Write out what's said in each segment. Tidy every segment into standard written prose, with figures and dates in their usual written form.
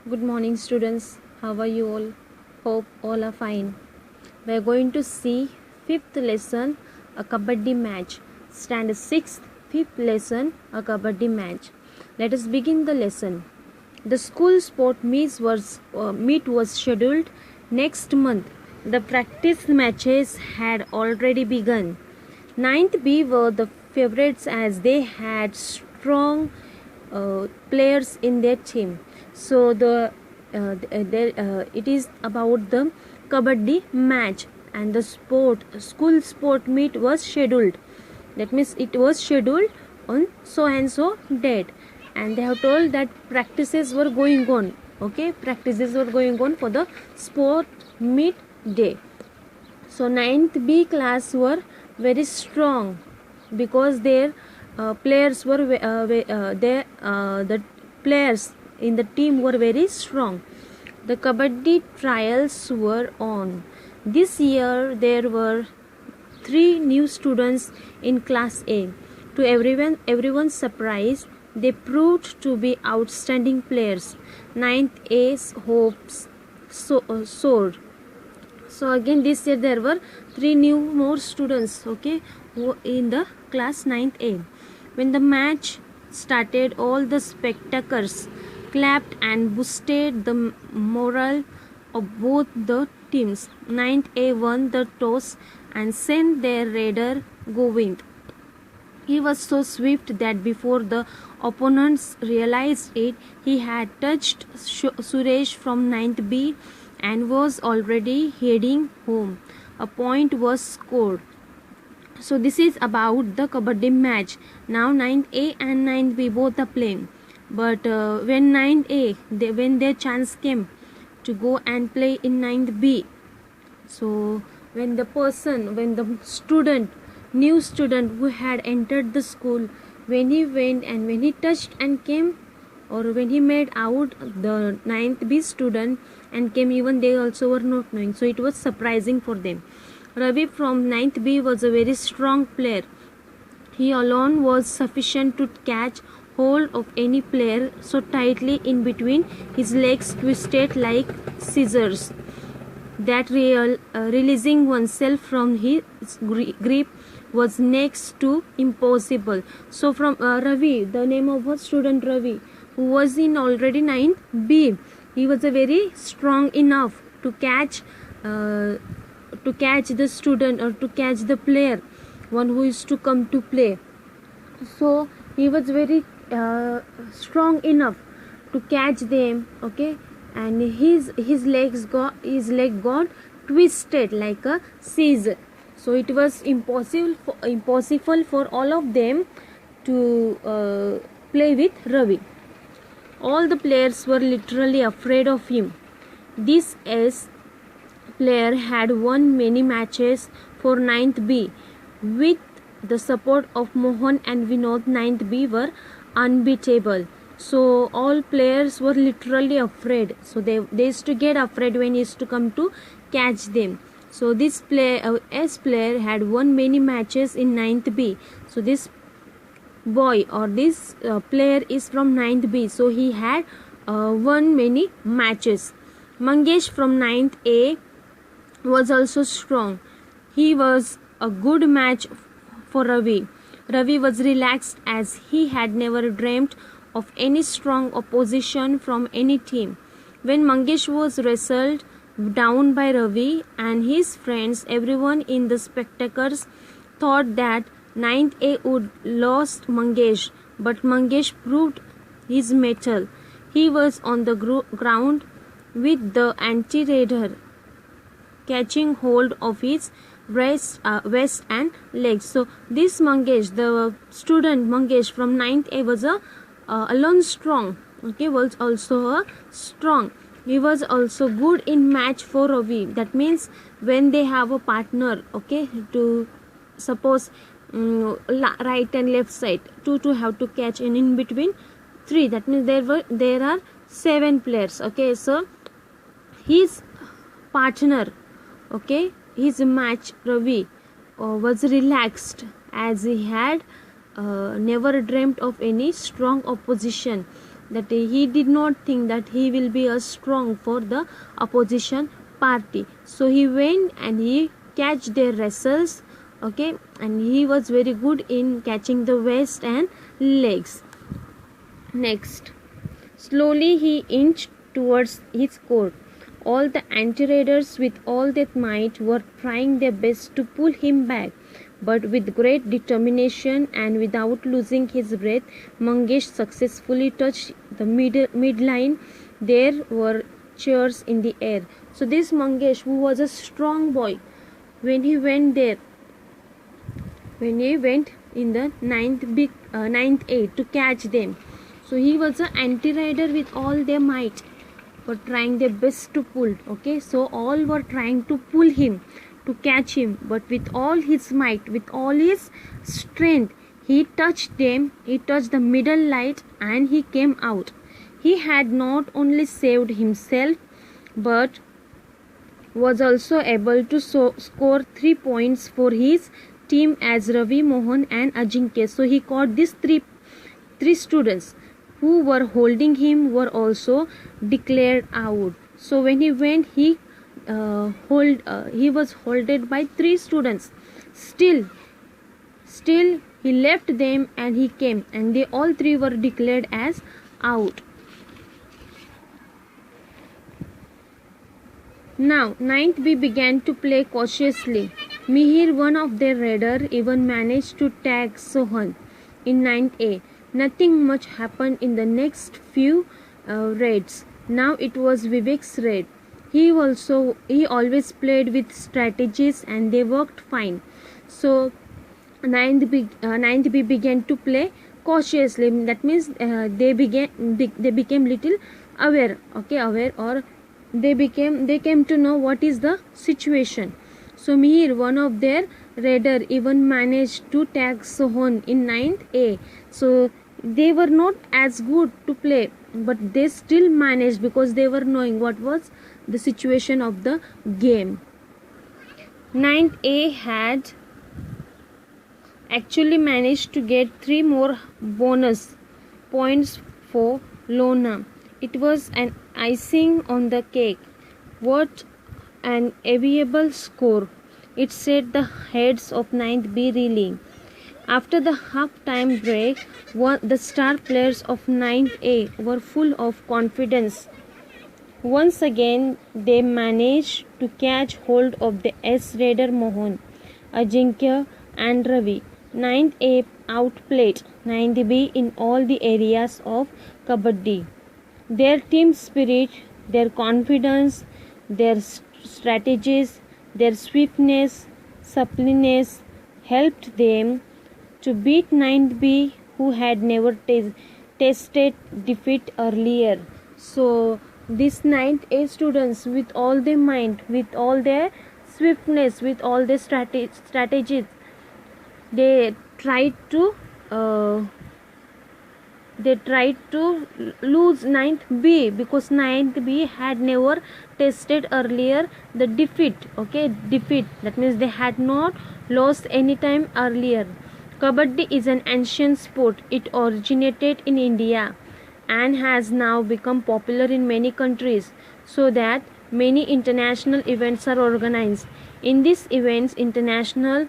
Good morning, students. How are you all? Hope all are fine. We are going to see fifth lesson, a kabaddi match. Standard sixth, fifth lesson, a kabaddi match. Let us begin the lesson. The school sport meet was scheduled next month. The practice matches had already begun. Ninth B were the favorites as they had strong players in their team. So it is about the kabaddi match, and the school sport meet was scheduled. That means it was scheduled on so and so date, and they have told that practices were going on. Okay, practices were going on for the sport meet day. So ninth B class were very strong because their players were the players in the team were very strong. The kabaddi trials were on. This year there were 3 new students in class A. To everyone's surprise, they proved to be outstanding players. Ninth A's hopes soared. So again this year there were 3 more students, okay, in the class 9th A. When the match started, all the spectators clapped and boosted the morale of both the teams. 9th A won the toss and sent their raider Govind. He was so swift that before the opponents realized it, he had touched Suresh from 9th B and was already heading home. A point was scored. So this is about the kabaddi match. Now 9th A and 9th B both are playing. But when 9th A, when their chance came to go and play in 9th B, so when the new student who had entered the school, when he went and when he touched and came, or when he made out the 9th B student and came, even they also were not knowing. So it was surprising for them. Ravi from 9th B was a very strong player. He alone was sufficient to catch hold of any player so tightly in between his legs twisted like scissors that releasing oneself from his grip was next to impossible. So from Ravi, the name of a student Ravi, who was in already 9th B, he was a very strong enough to catch the student or to catch the player, one who is to come to play. So he was very strong enough to catch them, okay, and his leg got twisted like a scissor. So it was impossible for all of them to play with Ravi. All the players were literally afraid of him. This player had won many matches for 9th B. With the support of Mohan and Vinod, 9th B were unbeatable. So all players were literally afraid. So they used to get afraid when he used to come to catch them. So this player had won many matches in 9th B. So this boy or this player is from 9th B. So he had won many matches. Mangesh from 9th A was also strong. He was a good match for Ravi. Ravi was relaxed as he had never dreamt of any strong opposition from any team. When Mangesh was wrestled down by Ravi and his friends, everyone in the spectators thought that 9th A would lost Mangesh, but Mangesh proved his mettle. He was on the ground with the anti-raider catching hold of his waist and legs. So this Mangesh, the student Mangesh from 9th A, was alone strong. Okay, was also a strong. He was also good in match for Ravi. That means when they have a partner, okay, to suppose right and left side, two to have to catch, and in between 3. That means there are 7 players. Okay, so his partner, okay, his match Ravi was relaxed as he had never dreamt of any strong opposition. that he did not think that he will be a strong for the opposition party. So he went and he catch their wrestles, okay, and he was very good in catching the waist and legs. Next, slowly he inched towards his court. All the anti-raiders with all their might were trying their best to pull him back, but with great determination and without losing his breath, Mangesh successfully touched the midline. There were cheers in the air. So this Mangesh, who was a strong boy, when he went there, when he went in the ninth A to catch them, so he was an anti-raider with all their might, were trying their best to pull. Okay, so all were trying to pull him, to catch him, but with all his might, with all his strength, he touched them. He touched the middle light and he came out. He had not only saved himself but was also able to score 3 points for his team as Ravi, Mohan and Ajinkya. So he caught these three students who were holding him were also declared out. So when he went, he was holded by 3 students. Still he left them and he came, and they all 3 were declared as out. Now 9th B began to play cautiously. Mihir, one of their raider, even managed to tag Sohan in 9th A. Nothing much happened in the next few raids. Now it was Vivek's raid. He always played with strategies and they worked fine. So 9th B began to play cautiously. That means they became little aware. Okay, aware, or they came to know what is the situation. So Mihir, one of their raider, even managed to tag Sohan in 9th A. So they were not as good to play, but they still managed because they were knowing what was the situation of the game. 9th A had actually managed to get 3 more bonus points for Lona. It was an icing on the cake. What an enviable score. It set the heads of 9th B reeling. After the half-time break, the star players of 9th A were full of confidence. Once again, they managed to catch hold of the S Raider Mohan, Ajinkya and Ravi. 9th A outplayed 9th B in all the areas of Kabaddi. Their team spirit, their confidence, their strategies, their swiftness, suppleness helped them to beat 9th B, who had never tasted defeat earlier. So these 9th A students, with all their mind, with all their swiftness, with all their strategies, they tried to lose 9th B, because 9th B had never tasted earlier the defeat. Okay, defeat, that means they had not lost any time earlier. Kabaddi is an ancient sport. It originated in India and has now become popular in many countries, so that many international events are organized. In these events, international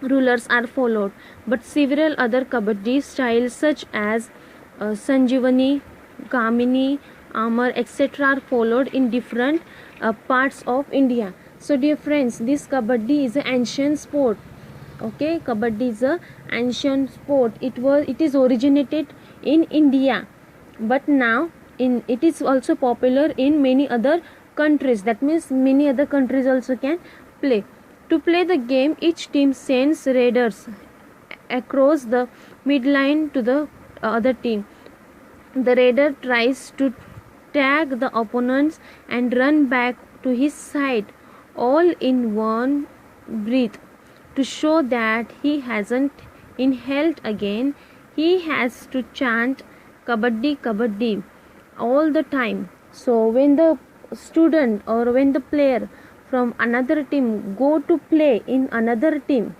rulers are followed, but several other Kabaddi styles such as Sanjivani, Kamini, Amar, etc. are followed in different parts of India. So dear friends, this Kabaddi is an ancient sport. Okay, Kabaddi is a ancient sport. It is originated in India, but now it is also popular in many other countries. That means many other countries also can play. To play the game, each team sends raiders across the midline to the other team. The raider tries to tag the opponents and run back to his side, all in one breath. To show that he hasn't inhaled again, he has to chant Kabaddi Kabaddi all the time. So when the student or when the player from another team go to play in another team,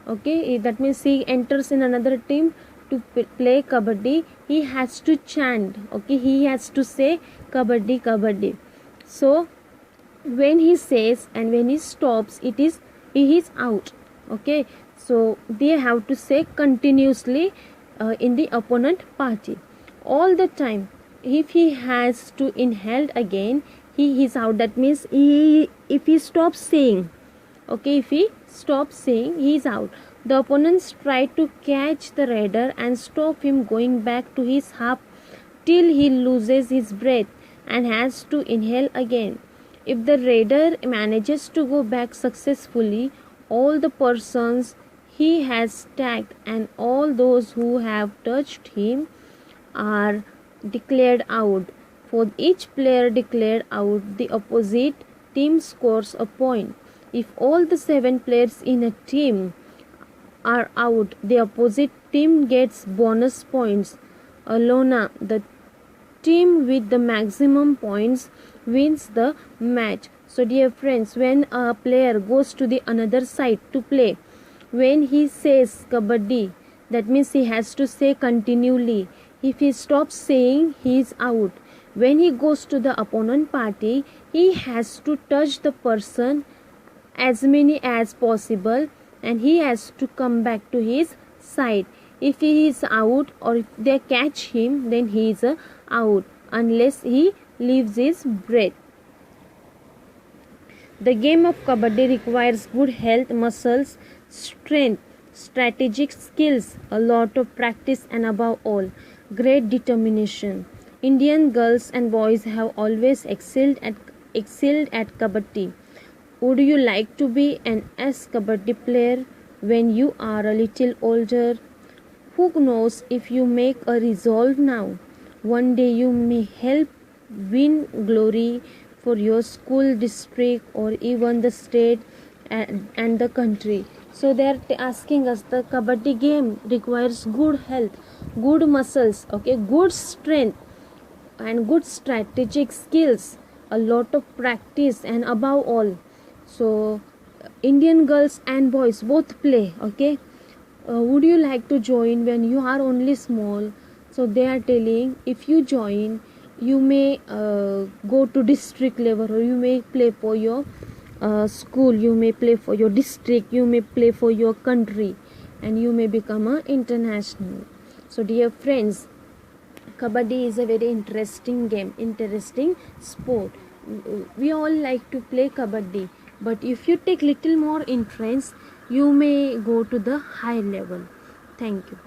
okay, that means he enters in another team to play Kabaddi, he has to chant, okay, he has to say kabaddi kabaddi. So when he says and when he stops, he is out, okay. So they have to say continuously in the opponent party all the time. If he has to inhale again, he is out. That means if he stops saying, okay, if he stops saying, he is out. The opponents try to catch the raider and stop him going back to his half till he loses his breath and has to inhale again. If the raider manages to go back successfully, all the persons he has tagged and all those who have touched him are declared out. For each player declared out, the opposite team scores a point. If all the 7 players in a team are out, the opposite team gets bonus points. Alona, the team with the maximum points, wins the match. So dear friends, when a player goes to the another side to play, when he says kabaddi, that means he has to say continually. If he stops saying, he is out. When he goes to the opponent party, he has to touch the person as many as possible and he has to come back to his side. If he is out or if they catch him, then he is out unless he leaves his breath. The game of kabaddi requires good health, muscles, strength, strategic skills, a lot of practice and above all, great determination. Indian girls and boys have always excelled at kabaddi. Would you like to be an kabaddi player when you are a little older? Who knows, if you make a resolve now, one day you may help win glory for your school, district or even the state and the country. So they are asking us, the kabaddi game requires good health, good muscles, okay, good strength and good strategic skills, a lot of practice and above all. So Indian girls and boys both play, okay. Would you like to join when you are only small? So they are telling, if you join, you may go to district level or you may play for your school, you may play for your district, you may play for your country and you may become an international. So dear friends, kabaddi is a very interesting game, interesting sport. We all like to play kabaddi, but if you take little more interest, you may go to the high level. Thank you.